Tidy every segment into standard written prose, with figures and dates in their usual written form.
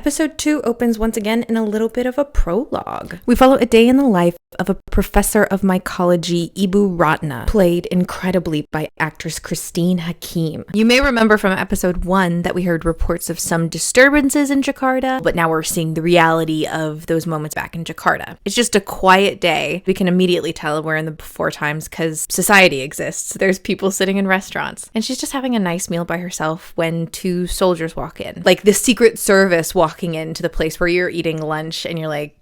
Episode 2 opens once again in a little bit of a prologue. We follow a day in the life of a professor of mycology, Ibu Ratna, played incredibly by actress Christine Hakim. You may remember from episode 1 that we heard reports of some disturbances in Jakarta, but now we're seeing the reality of those moments back in Jakarta. It's just a quiet day. We can immediately tell we're in the before times because society exists. There's people sitting in restaurants, and she's just having a nice meal by herself when 2 soldiers walk in. Like the Secret Service walking into the place where you're eating lunch, and you're like,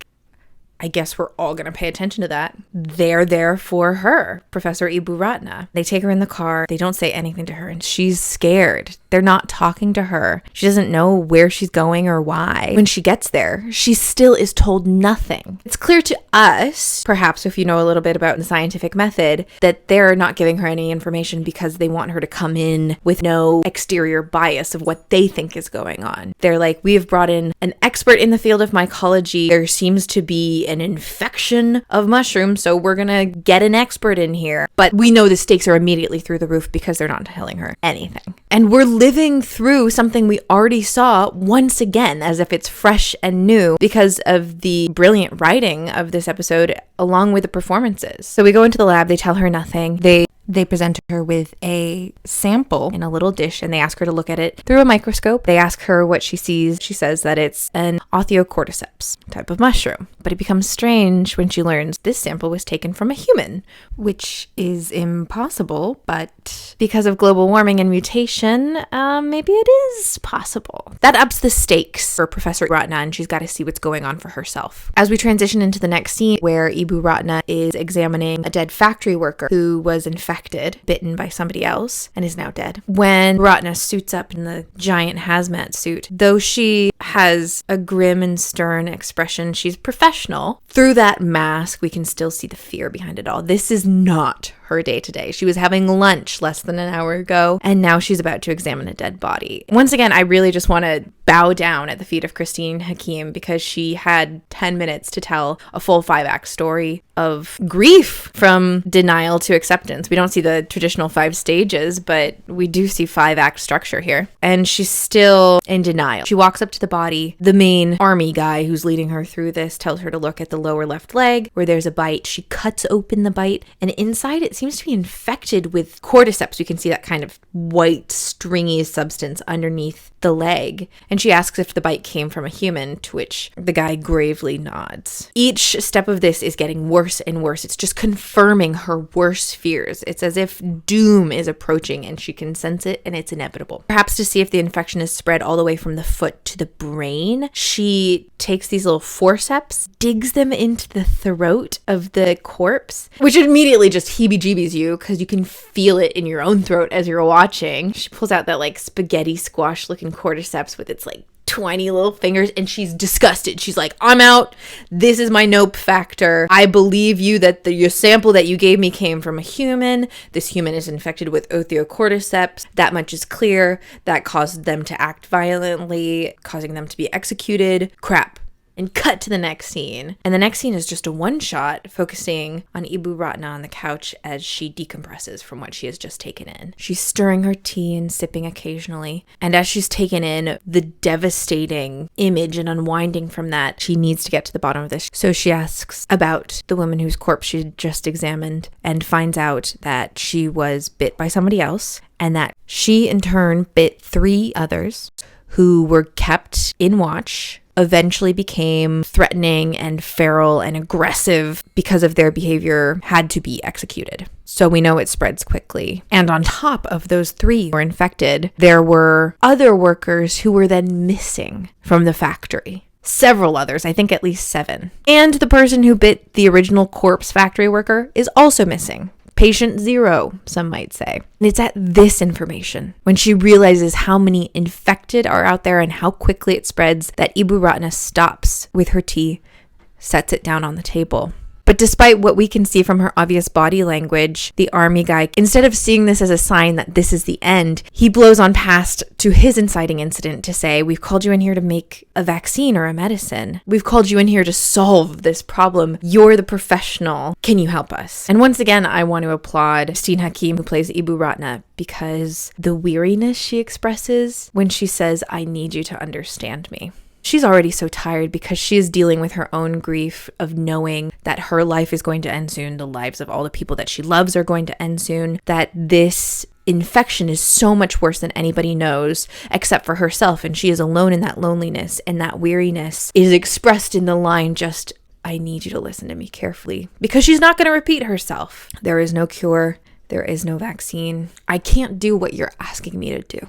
I guess we're all going to pay attention to that. They're there for her, Professor Ibu Ratna. They take her in the car. They don't say anything to her, and she's scared. They're not talking to her. She doesn't know where she's going or why. When she gets there, she still is told nothing. It's clear to us, perhaps if you know a little bit about the scientific method, that they're not giving her any information because they want her to come in with no exterior bias of what they think is going on. They're like, we have brought in an expert in the field of mycology. There seems to be an infection of mushrooms, so we're gonna get an expert in here. But we know the stakes are immediately through the roof because they're not telling her anything. And we're living through something we already saw once again, as if it's fresh and new because of the brilliant writing of this episode along with the performances. So we go into the lab, they tell her nothing. They present her with a sample in a little dish, and they ask her to look at it through a microscope. They ask her what she sees. She says that it's an otheocordyceps type of mushroom. But it becomes strange when she learns this sample was taken from a human, which is impossible, but because of global warming and mutation, maybe it is possible. That ups the stakes for Professor Ratna, and she's got to see what's going on for herself. As we transition into the next scene where Ibu Ratna is examining a dead factory worker who was infected, bitten by somebody else, and is now dead. When Ratna suits up in the giant hazmat suit, though she has a grim and stern expression, she's professional. Through that mask, we can still see the fear behind it all. This is not her day to day. She was having lunch less than an hour ago, and now she's about to examine a dead body. Once again, I really just want to bow down at the feet of Christine Hakim because she had 10 minutes to tell a full 5-act story of grief from denial to acceptance. We don't see the traditional 5 stages, but we do see 5-act structure here. And she's still in denial. She walks up to the body. The main army guy who's leading her through this tells her to look at the lower left leg where there's a bite. She cuts open the bite, and inside it seems to be infected with cordyceps. We can see that kind of white, stringy substance underneath the leg. And she asks if the bite came from a human, to which the guy gravely nods. Each step of this is getting worse and worse. It's just confirming her worst fears. It's as if doom is approaching, and she can sense it, and it's inevitable. Perhaps to see if the infection is spread all the way from the foot to the brain, she takes these little forceps, digs them into the throat of the corpse, which immediately just heebie-jeebies you because you can feel it in your own throat as you're watching. She pulls out that like spaghetti squash looking cordyceps with its like tiny little fingers, and she's disgusted. She's like, I'm out. This is my nope factor. I believe you that your sample that you gave me came from a human. This human is infected with otheocordyceps. That much is clear. That caused them to act violently, causing them to be executed. Crap. And cut to the next scene. And the next scene is just a one-shot focusing on Ibu Ratna on the couch as she decompresses from what she has just taken in. She's stirring her tea and sipping occasionally. And as she's taken in the devastating image and unwinding from that, she needs to get to the bottom of this. So she asks about the woman whose corpse she just examined and finds out that she was bit by somebody else and that she in turn bit 3 others who were kept in watch, eventually became threatening and feral and aggressive because of their behavior, had to be executed. So we know it spreads quickly. And on top of those 3 who were infected, there were other workers who were then missing from the factory. Several others, I think at least 7. And the person who bit the original corpse factory worker is also missing. Patient 0, some might say. And it's at this information, when she realizes how many infected are out there and how quickly it spreads, that Ibu Ratna stops with her tea, sets it down on the table. But despite what we can see from her obvious body language, the army guy, instead of seeing this as a sign that this is the end, he blows on past to his inciting incident to say, we've called you in here to make a vaccine or a medicine. We've called you in here to solve this problem. You're the professional. Can you help us? And once again, I want to applaud Christine Hakim, who plays Ibu Ratna, because the weariness she expresses when she says, I need you to understand me. She's already so tired because she is dealing with her own grief of knowing that her life is going to end soon, the lives of all the people that she loves are going to end soon, that this infection is so much worse than anybody knows except for herself, and she is alone in that loneliness, and that weariness is expressed in the line, just, I need you to listen to me carefully, because she's not going to repeat herself. There is no cure. There is no vaccine. I can't do what you're asking me to do.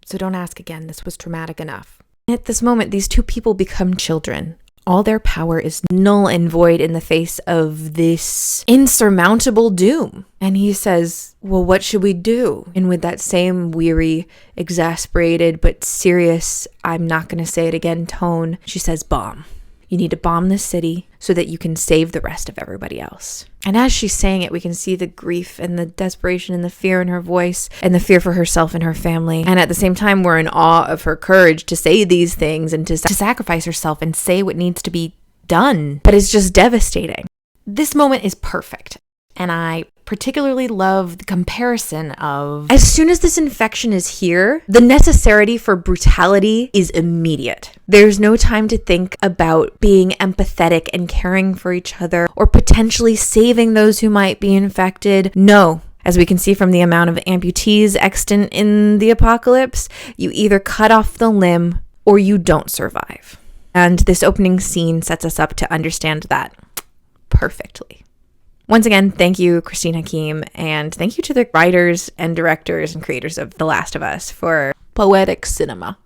So don't ask again. This was traumatic enough. At this moment, these two people become children. All their power is null and void in the face of this insurmountable doom. And he says, well, what should we do? And with that same weary, exasperated, but serious, I'm not going to say it again tone, she says, bomb. You need to bomb this city so that you can save the rest of everybody else. And as she's saying it, we can see the grief and the desperation and the fear in her voice, and the fear for herself and her family. And at the same time, we're in awe of her courage to say these things and to sacrifice herself and say what needs to be done. But it's just devastating. This moment is perfect. And I particularly love the comparison of, as soon as this infection is here, the necessity for brutality is immediate. There's no time to think about being empathetic and caring for each other or potentially saving those who might be infected. No. As we can see from the amount of amputees extant in the apocalypse, you either cut off the limb or you don't survive. And this opening scene sets us up to understand that perfectly. Once again, thank you, Christine Hakim, and thank you to the writers and directors and creators of The Last of Us for poetic cinema.